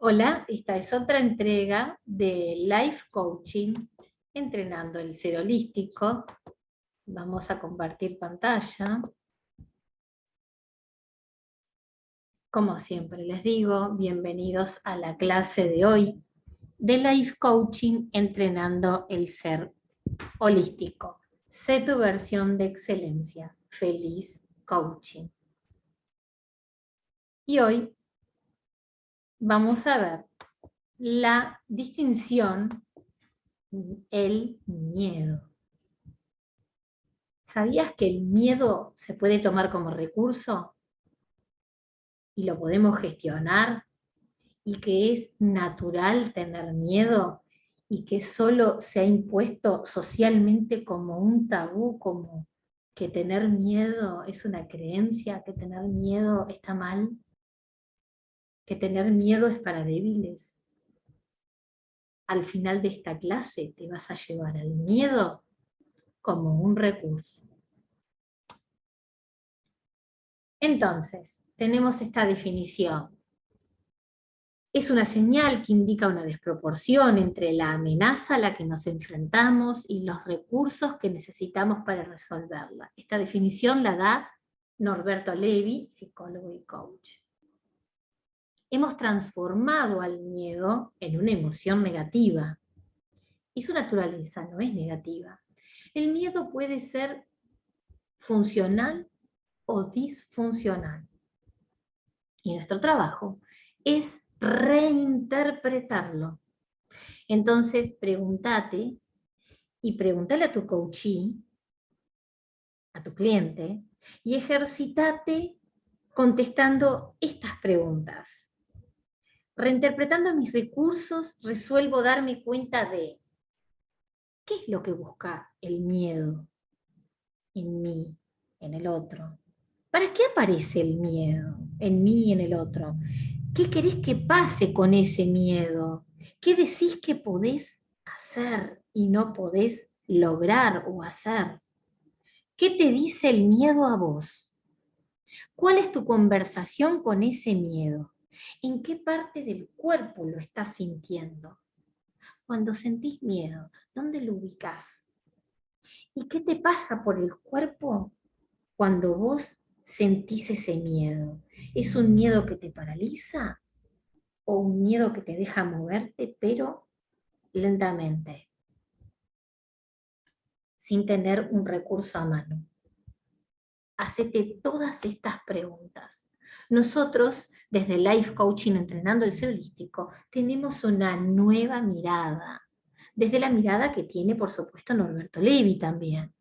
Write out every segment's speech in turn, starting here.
Hola, esta es otra entrega de Life Coaching, entrenando el ser holístico. Vamos a compartir pantalla. Como siempre les digo, bienvenidos a la clase de hoy de Life Coaching, entrenando el ser holístico. Sé tu versión de excelencia. Feliz coaching. Y hoy vamos a ver la distinción, el miedo. ¿Sabías que el miedo se puede tomar como recurso y lo podemos gestionar? Y que es natural tener miedo y que solo se ha impuesto socialmente como un tabú, como que tener miedo es una creencia, que tener miedo está mal, que tener miedo es para débiles. Al final de esta clase te vas a llevar al miedo como un recurso. Entonces, tenemos esta definición. Es una señal que indica una desproporción entre la amenaza a la que nos enfrentamos y los recursos que necesitamos para resolverla. Esta definición la da Norberto Levi, psicólogo y coach. Hemos transformado al miedo en una emoción negativa. Y su naturaleza no es negativa. El miedo puede ser funcional o disfuncional. Y nuestro trabajo es reinterpretarlo. Entonces, pregúntate y pregúntale a tu coachee, a tu cliente, y ejercítate contestando estas preguntas. Reinterpretando mis recursos, resuelvo darme cuenta de qué es lo que busca el miedo en mí, en el otro. ¿Para qué aparece el miedo en mí y en el otro? ¿Qué querés que pase con ese miedo? ¿Qué decís que podés hacer y no podés lograr o hacer? ¿Qué te dice el miedo a vos? ¿Cuál es tu conversación con ese miedo? ¿En qué parte del cuerpo lo estás sintiendo? Cuando sentís miedo, ¿dónde lo ubicás? ¿Y qué te pasa por el cuerpo cuando vos sentís ese miedo? ¿Es un miedo que te paraliza o un miedo que te deja moverte, pero lentamente, sin tener un recurso a mano? Hacete todas estas preguntas. Nosotros, desde Life Coaching Entrenando el Ser Holístico, tenemos una nueva mirada, desde la mirada que tiene, por supuesto, Norberto Levi también.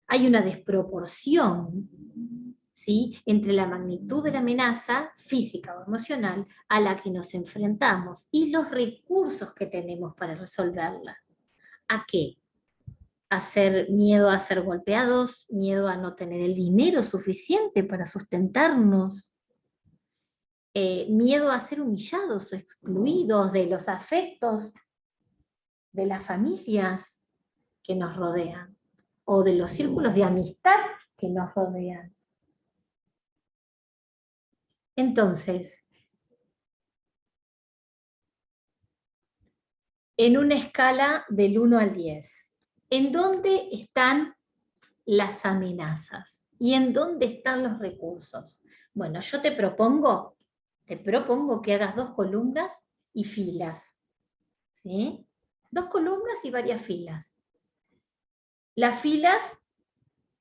Hay una desproporción, ¿sí?, entre la magnitud de la amenaza física o emocional a la que nos enfrentamos y los recursos que tenemos para resolverlas. ¿A qué? Miedo a ser golpeados, miedo a no tener el dinero suficiente para sustentarnos, miedo a ser humillados o excluidos de los afectos de las familias que nos rodean o de los círculos de amistad que nos rodean. Entonces, en una escala del 1 al 10, ¿en dónde están las amenazas? ¿Y en dónde están los recursos? Bueno, yo te propongo que hagas 2 columnas y filas, ¿sí? 2 columnas y varias filas. Las filas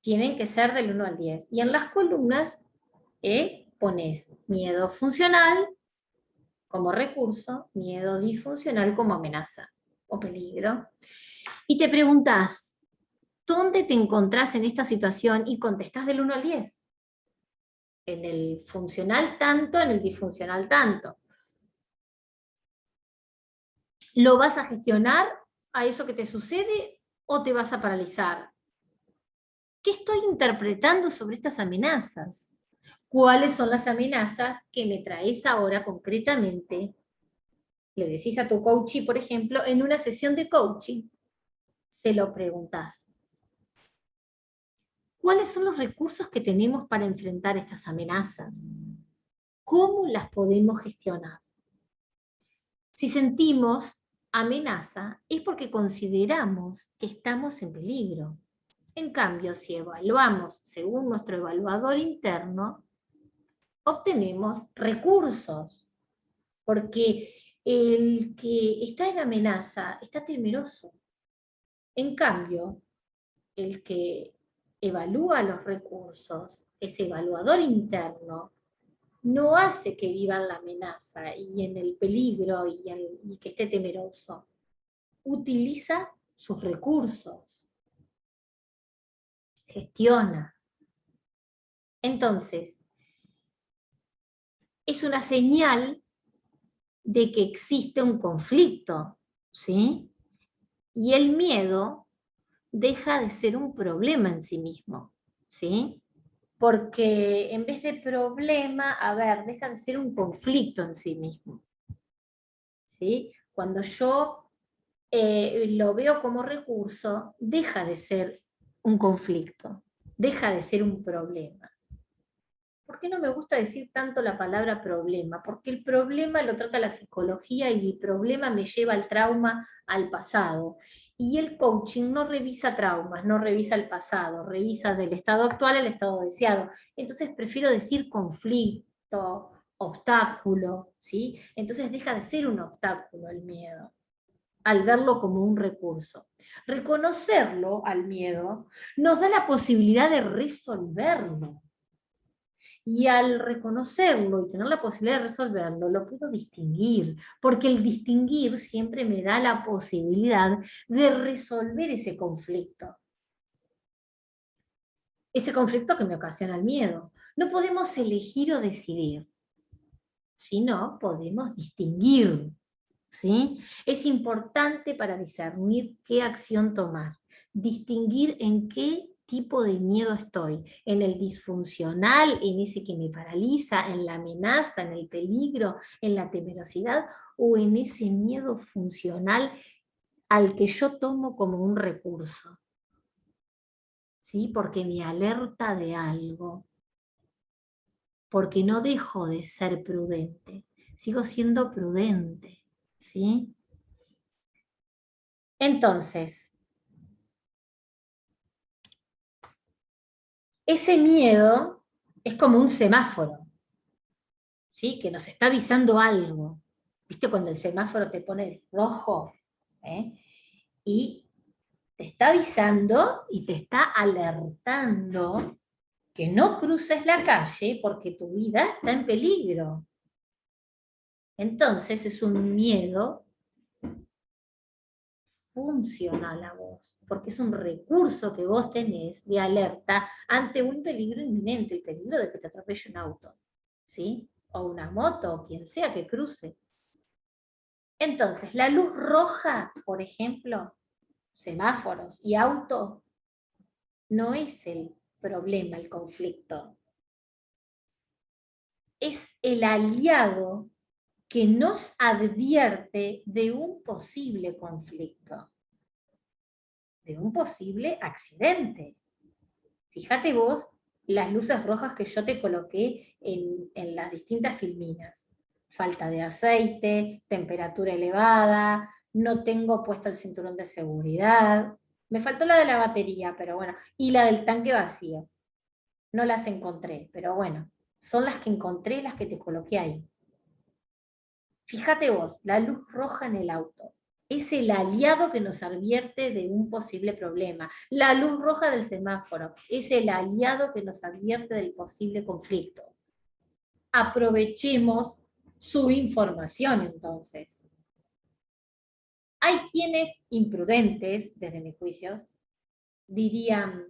tienen que ser del 1 al 10, y en las columnas pones miedo funcional como recurso, miedo disfuncional como amenaza o peligro. Y te preguntás, ¿dónde te encontrás en esta situación? Y contestás del 1 al 10. En el funcional tanto, en el disfuncional tanto. ¿Lo vas a gestionar a eso que te sucede o te vas a paralizar? ¿Qué estoy interpretando sobre estas amenazas? ¿Cuáles son las amenazas que me traes ahora concretamente? Le decís a tu coachee, por ejemplo, en una sesión de coaching, se lo preguntás. ¿Cuáles son los recursos que tenemos para enfrentar estas amenazas? ¿Cómo las podemos gestionar? Si sentimos amenaza, es porque consideramos que estamos en peligro. En cambio, si evaluamos según nuestro evaluador interno, obtenemos recursos, porque el que está en amenaza está temeroso. En cambio, el que evalúa los recursos, ese evaluador interno, no hace que viva en la amenaza y en el peligro y que esté temeroso. Utiliza sus recursos, gestiona. Entonces, es una señal de que existe un conflicto, ¿sí? Y el miedo deja de ser un problema en sí mismo, ¿sí? Porque en vez de problema, a ver, deja de ser un conflicto en sí mismo, ¿sí? Cuando yo lo veo como recurso, deja de ser un conflicto, deja de ser un problema. ¿Por qué no me gusta decir tanto la palabra problema? Porque el problema lo trata la psicología y el problema me lleva al trauma, al pasado. Y el coaching no revisa traumas, no revisa el pasado, revisa del estado actual al estado deseado. Entonces prefiero decir conflicto, obstáculo, ¿sí? Entonces deja de ser un obstáculo el miedo, al verlo como un recurso. Reconocerlo al miedo nos da la posibilidad de resolverlo. Y al reconocerlo y tener la posibilidad de resolverlo, lo puedo distinguir, porque el distinguir siempre me da la posibilidad de resolver ese conflicto que me ocasiona el miedo. No podemos elegir o decidir, sino podemos distinguir, ¿sí? Es importante para discernir qué acción tomar, distinguir en qué tipo de miedo estoy, en el disfuncional, en ese que me paraliza, en la amenaza, en el peligro, en la temerosidad, o en ese miedo funcional al que yo tomo como un recurso, ¿sí? Porque me alerta de algo, porque no dejo de ser prudente, sigo siendo prudente, ¿sí? Entonces, ese miedo es como un semáforo, ¿sí? Que nos está avisando algo. ¿Viste cuando el semáforo te pone rojo? ¿Eh? Y te está avisando y te está alertando que no cruces la calle porque tu vida está en peligro. Entonces es un miedo funcional a vos, porque es un recurso que vos tenés de alerta ante un peligro inminente, el peligro de que te atropelle un auto, ¿sí? O una moto, o quien sea que cruce. Entonces, la luz roja, por ejemplo, semáforos y auto, no es el problema, el conflicto. Es el aliado que nos advierte de un posible conflicto, de un posible accidente. Fíjate vos las luces rojas que yo te coloqué en las distintas filminas. Falta de aceite, temperatura elevada, no tengo puesto el cinturón de seguridad. Me faltó la de la batería, pero bueno, y la del tanque vacío. No las encontré, pero bueno, son las que encontré, las que te coloqué ahí. Fíjate vos, la luz roja en el auto. Es el aliado que nos advierte de un posible problema. La luz roja del semáforo es el aliado que nos advierte del posible conflicto. Aprovechemos su información entonces. Hay quienes imprudentes, desde mis juicios, dirían,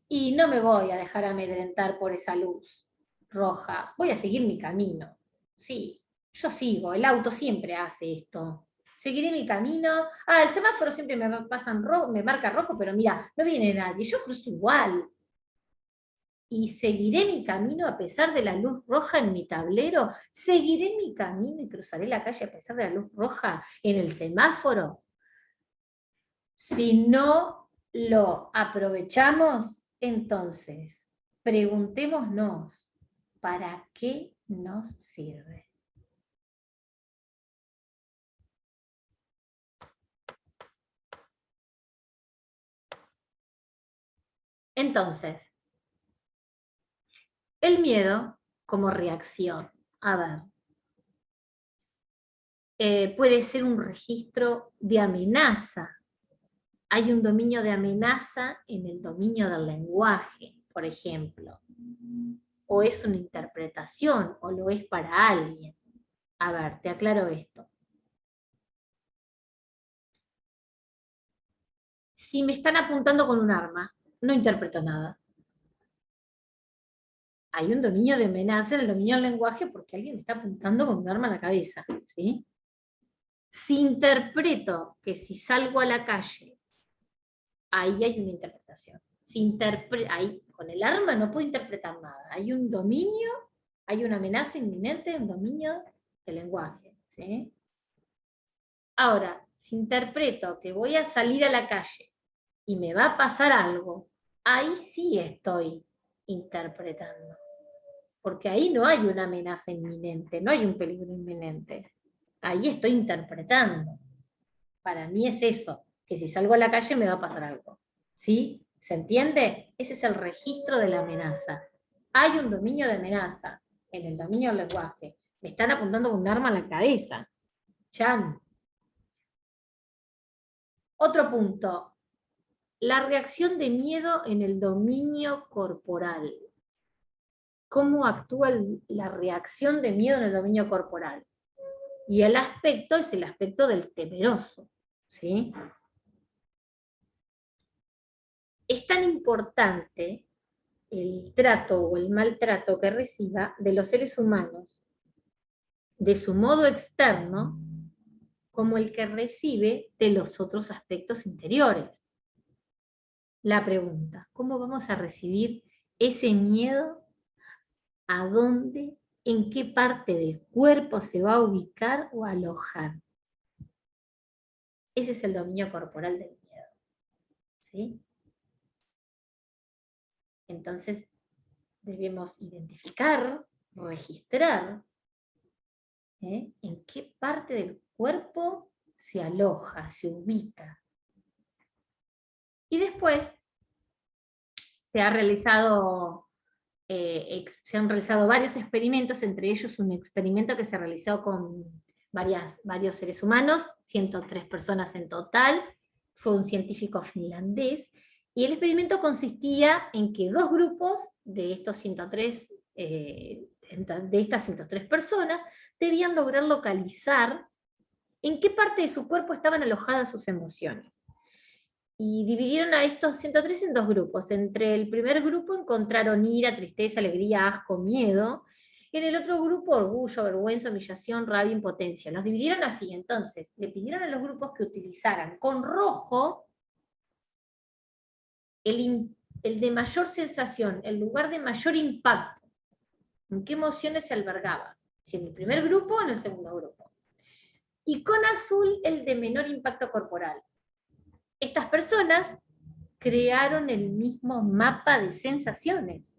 y no me voy a dejar amedrentar por esa luz roja, voy a seguir mi camino. Sí, yo sigo, el auto siempre hace esto. Seguiré mi camino. Ah, el semáforo siempre me marca rojo, pero mira, no viene nadie, yo cruzo igual. Y seguiré mi camino a pesar de la luz roja en mi tablero. Seguiré mi camino y cruzaré la calle a pesar de la luz roja en el semáforo. Si no lo aprovechamos, entonces preguntémonos, ¿para qué nos sirve? Entonces, el miedo como reacción. A ver, puede ser un registro de amenaza. Hay un dominio de amenaza en el dominio del lenguaje, por ejemplo. O es una interpretación, o lo es para alguien. A ver, te aclaro esto. Si me están apuntando con un arma, no interpreto nada. Hay un dominio de amenaza en el dominio del lenguaje porque alguien me está apuntando con un arma a la cabeza, ¿sí? Si interpreto que si salgo a la calle, ahí hay una interpretación. Ahí, con el arma no puedo interpretar nada. Hay un dominio, hay una amenaza inminente, un dominio del lenguaje, ¿sí? Ahora, si interpreto que voy a salir a la calle y me va a pasar algo, ahí sí estoy interpretando. Porque ahí no hay una amenaza inminente, no hay un peligro inminente. Ahí estoy interpretando. Para mí es eso, que si salgo a la calle me va a pasar algo. ¿Sí? ¿Se entiende? Ese es el registro de la amenaza. Hay un dominio de amenaza en el dominio del lenguaje. Me están apuntando con un arma a la cabeza. Chan. Otro punto. La reacción de miedo en el dominio corporal. ¿Cómo actúa la reacción de miedo en el dominio corporal? Y el aspecto es el aspecto del temeroso, ¿sí? Es tan importante el trato o el maltrato que reciba de los seres humanos, de su modo externo, como el que recibe de los otros aspectos interiores. La pregunta, ¿cómo vamos a recibir ese miedo? ¿A dónde? ¿En qué parte del cuerpo se va a ubicar o alojar? Ese es el dominio corporal del miedo, ¿sí? Entonces, debemos identificar, registrar, en qué parte del cuerpo se aloja, se ubica. Y después se han realizado varios experimentos, entre ellos un experimento que se realizó con varios seres humanos, 103 personas en total, fue un científico finlandés, y el experimento consistía en que dos grupos de estos 103, de estas 103 personas debían lograr localizar en qué parte de su cuerpo estaban alojadas sus emociones. Y dividieron a estos 103 en dos grupos. Entre el primer grupo encontraron ira, tristeza, alegría, asco, miedo. En el otro grupo, orgullo, vergüenza, humillación, rabia, impotencia. Los dividieron así. Entonces, le pidieron a los grupos que utilizaran con rojo el de mayor sensación, el lugar de mayor impacto. ¿En qué emociones se albergaba? Si en el primer grupo o en el segundo grupo. Y con azul el de menor impacto corporal. Estas personas crearon el mismo mapa de sensaciones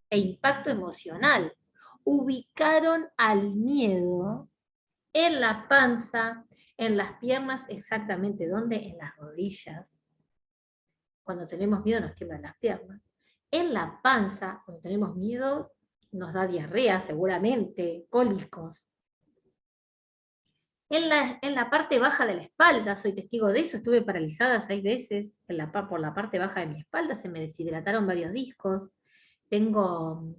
e impacto emocional. Ubicaron al miedo en la panza, en las piernas, exactamente ¿dónde? En las rodillas. Cuando tenemos miedo nos tiemblan las piernas. En la panza, cuando tenemos miedo, nos da diarrea seguramente, cólicos. En la parte baja de la espalda, soy testigo de eso, estuve paralizada 6 veces por la parte baja de mi espalda, se me deshidrataron varios discos, tengo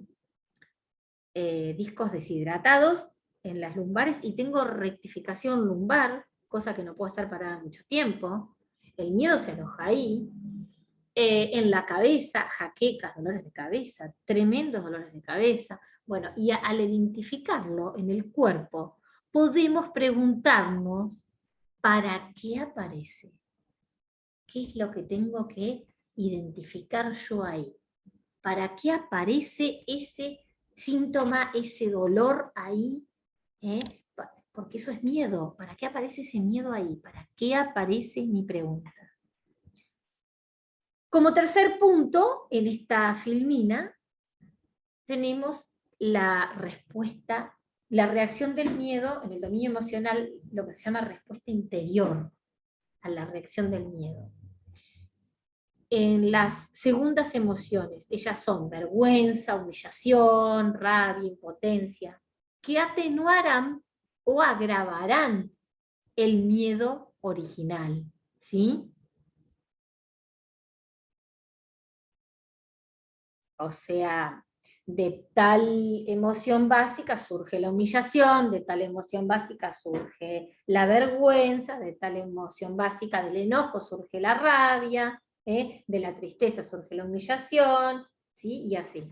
discos deshidratados en las lumbares y tengo rectificación lumbar, cosa que no puedo estar parada mucho tiempo, el miedo se aloja ahí, en la cabeza, jaquecas, dolores de cabeza, tremendos dolores de cabeza, bueno, y al identificarlo en el cuerpo, podemos preguntarnos, ¿para qué aparece? ¿Qué es lo que tengo que identificar yo ahí? ¿Para qué aparece ese síntoma, ese dolor ahí? ¿Eh? Porque eso es miedo. ¿Para qué aparece ese miedo ahí? ¿Para qué aparece mi pregunta? Como tercer punto, en esta filmina, tenemos la respuesta, la reacción del miedo en el dominio emocional, lo que se llama respuesta interior a la reacción del miedo. en las segundas emociones. Ellas son vergüenza, humillación, rabia, impotencia, que atenuarán o agravarán el miedo original, ¿sí? O sea, de tal emoción básica surge la humillación, de tal emoción básica surge la vergüenza, de tal emoción básica del enojo surge la rabia, de la tristeza surge la humillación, ¿sí? Y así.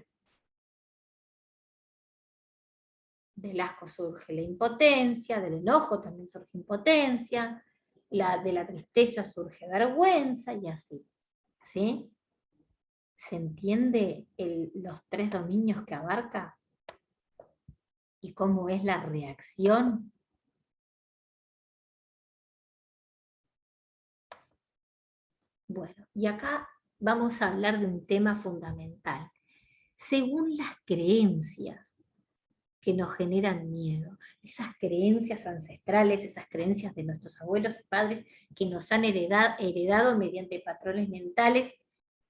Del asco surge la impotencia, del enojo también surge impotencia, de la tristeza surge vergüenza y así, ¿sí? ¿Se entiende los tres dominios que abarca y cómo es la reacción? Bueno, y acá vamos a hablar de un tema fundamental. Según las creencias que nos generan miedo, esas creencias ancestrales, esas creencias de nuestros abuelos y padres que nos han heredado mediante patrones mentales,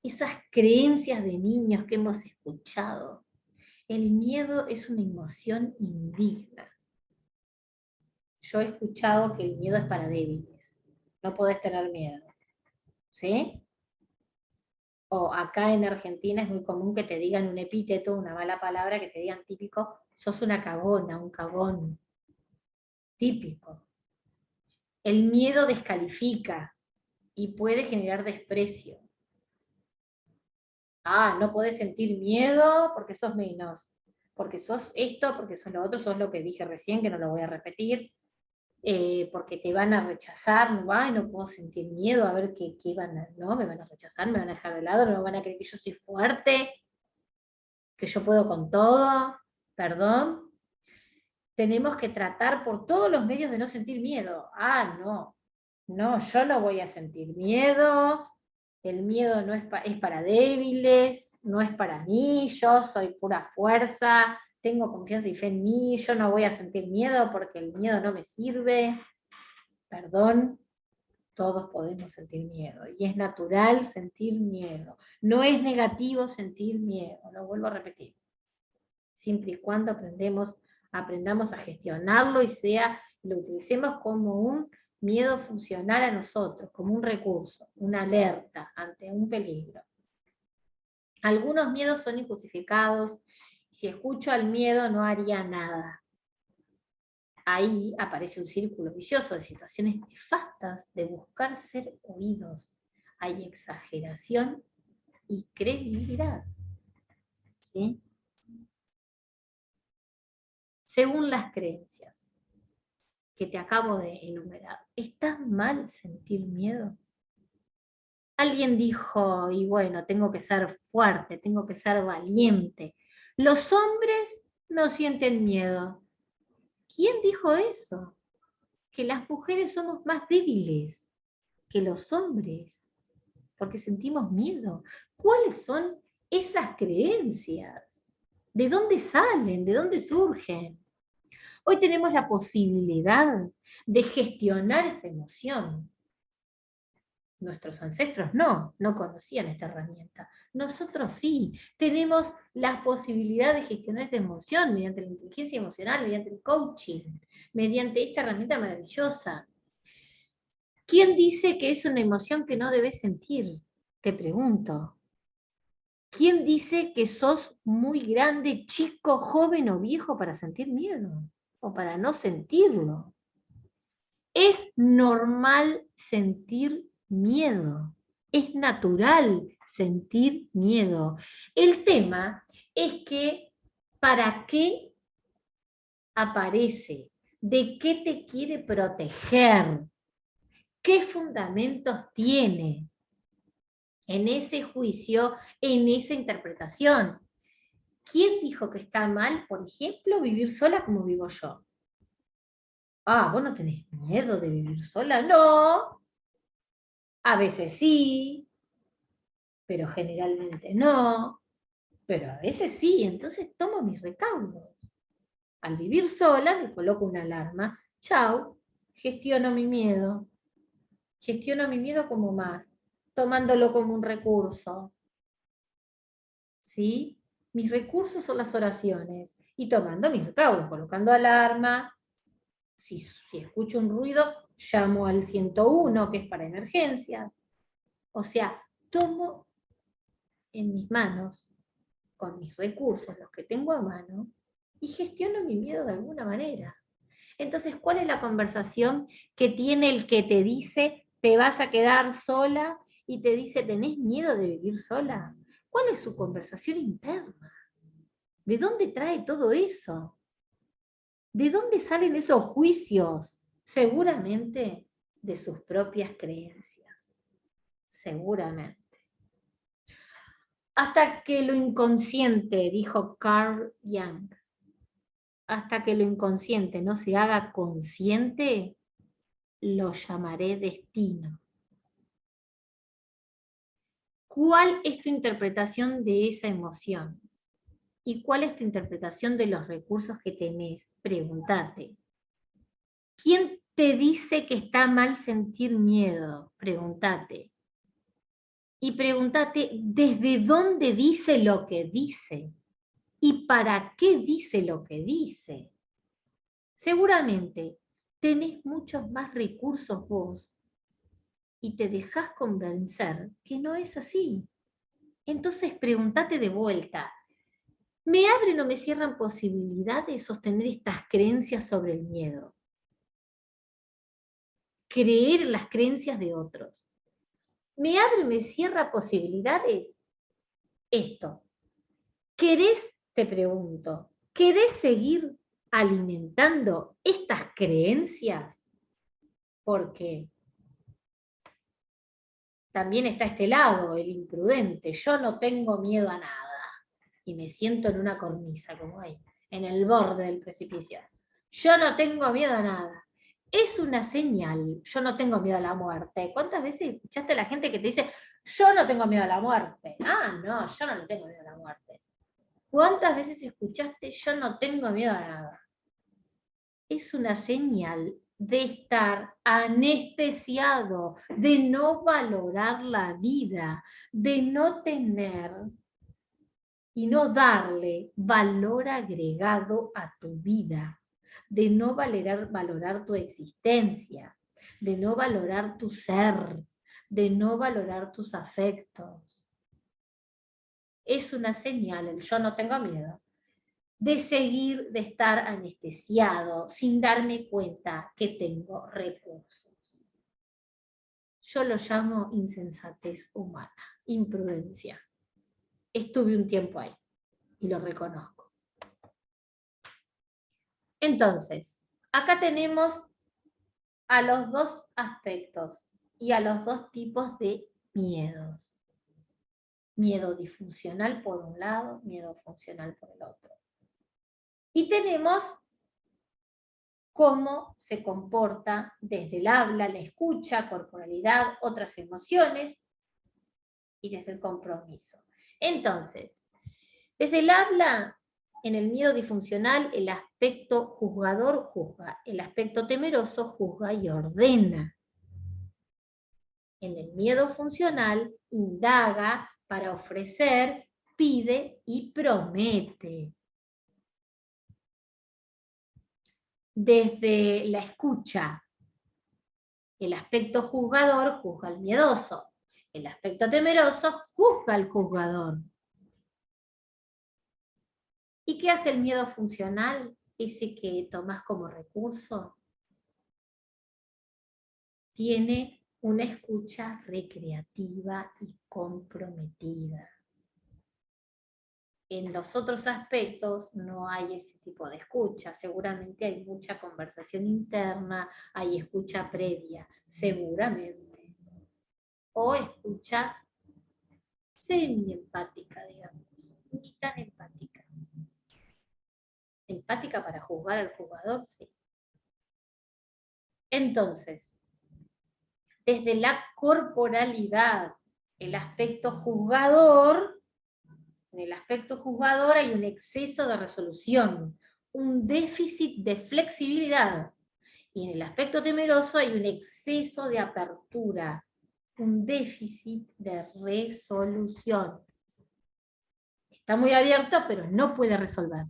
esas creencias de niños que hemos escuchado. El miedo es una emoción indigna. Yo he escuchado que el miedo es para débiles. No podés tener miedo. ¿Sí? O acá en Argentina es muy común que te digan un epíteto, una mala palabra, que te digan típico, sos una cagona, un cagón. Típico. El miedo descalifica y puede generar desprecio. Ah, no podés sentir miedo porque sos menos, porque sos esto, porque sos lo otro, sos lo que dije recién, que no lo voy a repetir, porque te van a rechazar, no, ay, no puedo sentir miedo, a ver qué van a, no, me van a rechazar, me van a dejar de lado, no van a creer que yo soy fuerte, que yo puedo con todo, perdón. Tenemos que tratar por todos los medios de no sentir miedo. Ah, no, no, yo no voy a sentir miedo, el miedo no es para débiles, no es para mí, yo soy pura fuerza, tengo confianza y fe en mí, yo no voy a sentir miedo porque el miedo no me sirve. Perdón, todos podemos sentir miedo y es natural sentir miedo. No es negativo sentir miedo, lo vuelvo a repetir. Siempre y cuando aprendamos a gestionarlo y lo utilicemos como un miedo funcional a nosotros, como un recurso, una alerta ante un peligro. Algunos miedos son injustificados. Si escucho al miedo no haría nada. Ahí aparece un círculo vicioso de situaciones nefastas de buscar ser oídos. Hay exageración y credibilidad. ¿Sí? Según las creencias que te acabo de enumerar, ¿está mal sentir miedo? Alguien dijo, y bueno, tengo que ser fuerte, tengo que ser valiente. Los hombres no sienten miedo. ¿Quién dijo eso? Que las mujeres somos más débiles que los hombres, porque sentimos miedo. ¿Cuáles son esas creencias? ¿De dónde salen? ¿De dónde surgen? Hoy tenemos la posibilidad de gestionar esta emoción. Nuestros ancestros no conocían esta herramienta. Nosotros sí, tenemos la posibilidad de gestionar esta emoción mediante la inteligencia emocional, mediante el coaching, mediante esta herramienta maravillosa. ¿Quién dice que es una emoción que no debes sentir? Te pregunto. ¿Quién dice que sos muy grande, chico, joven o viejo para sentir miedo? O para no sentirlo. Es normal sentir miedo. Es natural sentir miedo. El tema es que, ¿para qué aparece? ¿De qué te quiere proteger? ¿Qué fundamentos tiene en ese juicio, en esa interpretación? ¿Quién dijo que está mal, por ejemplo, vivir sola como vivo yo? Ah, ¿vos no tenés miedo de vivir sola? No, a veces sí, pero generalmente no, pero a veces sí, entonces tomo mis recaudos. Al vivir sola me coloco una alarma, chau, gestiono mi miedo como más. tomándolo como un recurso. ¿Sí? Mis recursos son las oraciones. Y tomando mis recaudos, colocando alarma. Si escucho un ruido, llamo al 101, que es para emergencias. O sea, tomo en mis manos, con mis recursos, los que tengo a mano, y gestiono mi miedo de alguna manera. Entonces, ¿cuál es la conversación que tiene el que te dice te vas a quedar sola y te dice tenés miedo de vivir sola? ¿Cuál es su conversación interna? ¿De dónde trae todo eso? ¿De dónde salen esos juicios? Seguramente de sus propias creencias. Seguramente. Hasta que lo inconsciente, dijo Carl Jung, hasta que lo inconsciente no se haga consciente, lo llamaré destino. ¿Cuál es tu interpretación de esa emoción? ¿Y cuál es tu interpretación de los recursos que tenés? Pregúntate. ¿Quién te dice que está mal sentir miedo? Pregúntate. Y pregúntate desde dónde dice lo que dice y para qué dice lo que dice. Seguramente tenés muchos más recursos vos y te dejás convencer que no es así. Entonces pregúntate de vuelta, ¿me abren o me cierran posibilidades de sostener estas creencias sobre el miedo? Creer en las creencias de otros. ¿Me abre o me cierra posibilidades? Esto. ¿Querés, te pregunto, querés seguir alimentando estas creencias? Porque también está este lado, el imprudente. Yo no tengo miedo a nada. Y me siento en una cornisa, como ahí, en el borde del precipicio. Yo no tengo miedo a nada. Es una señal. Yo no tengo miedo a la muerte. ¿Cuántas veces escuchaste a la gente que te dice, yo no tengo miedo a la muerte? Ah, no, yo no le tengo miedo a la muerte. ¿Cuántas veces escuchaste, yo no tengo miedo a nada? Es una señal de estar anestesiado, de no valorar la vida, de no tener y no darle valor agregado a tu vida, de no valorar tu existencia, de no valorar tu ser, de no valorar tus afectos. Es una señal, el yo no tengo miedo, de seguir, de estar anestesiado, sin darme cuenta que tengo recursos. Yo lo llamo insensatez humana, imprudencia. Estuve un tiempo ahí y lo reconozco. Entonces, acá tenemos a los dos aspectos y a los dos tipos de miedos. Miedo disfuncional por un lado, miedo funcional por el otro. Y tenemos cómo se comporta desde el habla, la escucha, corporalidad, otras emociones y desde el compromiso. Entonces, desde el habla, en el miedo disfuncional, el aspecto juzgador juzga, el aspecto temeroso juzga y ordena. En el miedo funcional, indaga para ofrecer, pide y promete. Desde la escucha, el aspecto juzgador juzga al miedoso. El aspecto temeroso juzga al juzgador. ¿Y qué hace el miedo funcional? Ese que tomás como recurso. Tiene una escucha recreativa y comprometida. En los otros aspectos no hay ese tipo de escucha. Seguramente hay mucha conversación interna, hay escucha previa, seguramente. O escucha semi-empática, digamos, ni tan empática. Empática para juzgar al jugador, sí. Entonces, desde la corporalidad, el aspecto juzgador, en el aspecto juzgador hay un exceso de resolución, un déficit de flexibilidad. Y en el aspecto temeroso hay un exceso de apertura, un déficit de resolución. Está muy abierto, pero no puede resolver.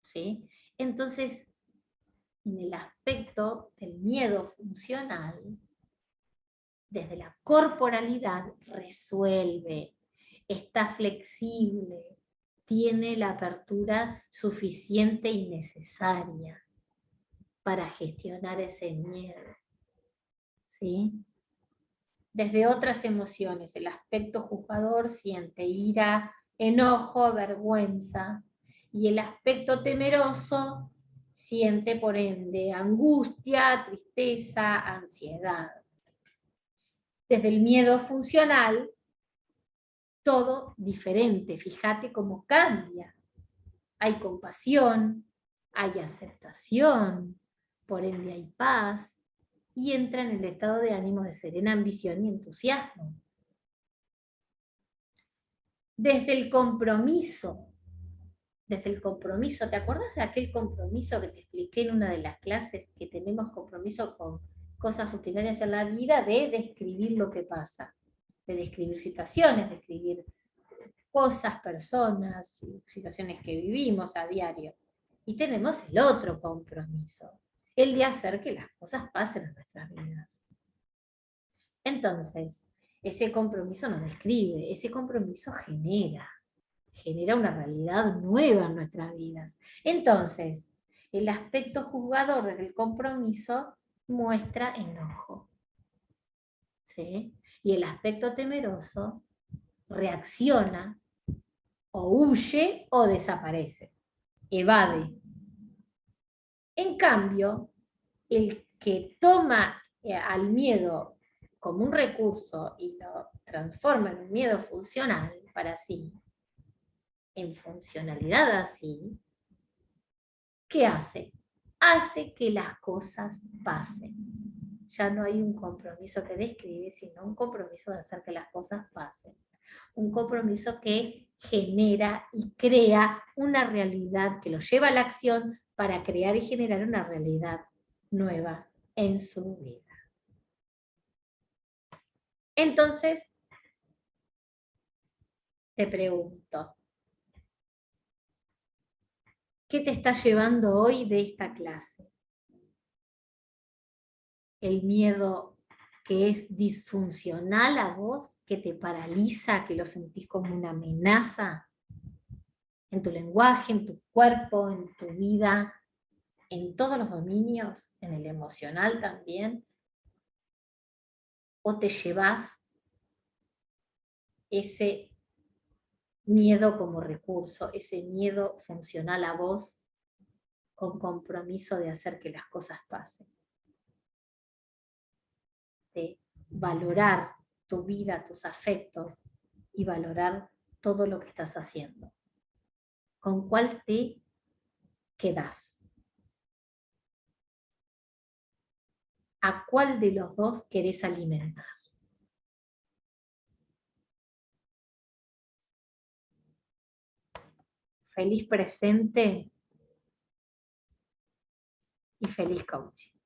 ¿Sí? Entonces, en el aspecto del miedo funcional, desde la corporalidad resuelve, está flexible, tiene la apertura suficiente y necesaria para gestionar ese miedo. ¿Sí? Desde otras emociones, el aspecto juzgador siente ira, enojo, vergüenza, y el aspecto temeroso siente por ende angustia, tristeza, ansiedad. Desde el miedo funcional, todo diferente, fíjate cómo cambia. Hay compasión, hay aceptación, por ende hay paz, y entra en el estado de ánimo de serena ambición y entusiasmo. Desde el compromiso, ¿te acuerdas de aquel compromiso que te expliqué en una de las clases, que tenemos compromiso con cosas rutinarias en la vida, de describir lo que pasa, de describir situaciones, de describir cosas, personas, situaciones que vivimos a diario? Y tenemos el otro compromiso, el de hacer que las cosas pasen en nuestras vidas. Entonces, ese compromiso no describe, ese compromiso genera una realidad nueva en nuestras vidas. Entonces, el aspecto juzgador del compromiso muestra enojo, ¿sí? Y el aspecto temeroso reacciona, o huye o desaparece, evade. En cambio, el que toma al miedo como un recurso y lo transforma en un miedo funcional para sí, en funcionalidad así, ¿qué hace? Hace que las cosas pasen. Ya no hay un compromiso que describe, sino un compromiso de hacer que las cosas pasen. Un compromiso que genera y crea una realidad que lo lleva a la acción para crear y generar una realidad nueva en su vida. Entonces, te pregunto, ¿qué te está llevando hoy de esta clase? ¿El miedo que es disfuncional a vos, que te paraliza, que lo sentís como una amenaza en tu lenguaje, en tu cuerpo, en tu vida, en todos los dominios, en el emocional también? ¿O te llevas ese miedo como recurso, ese miedo funcional a vos, con compromiso de hacer que las cosas pasen, de valorar tu vida, tus afectos y valorar todo lo que estás haciendo? ¿Con cuál te quedás? ¿A cuál de los dos querés alimentar? Feliz presente y feliz coaching.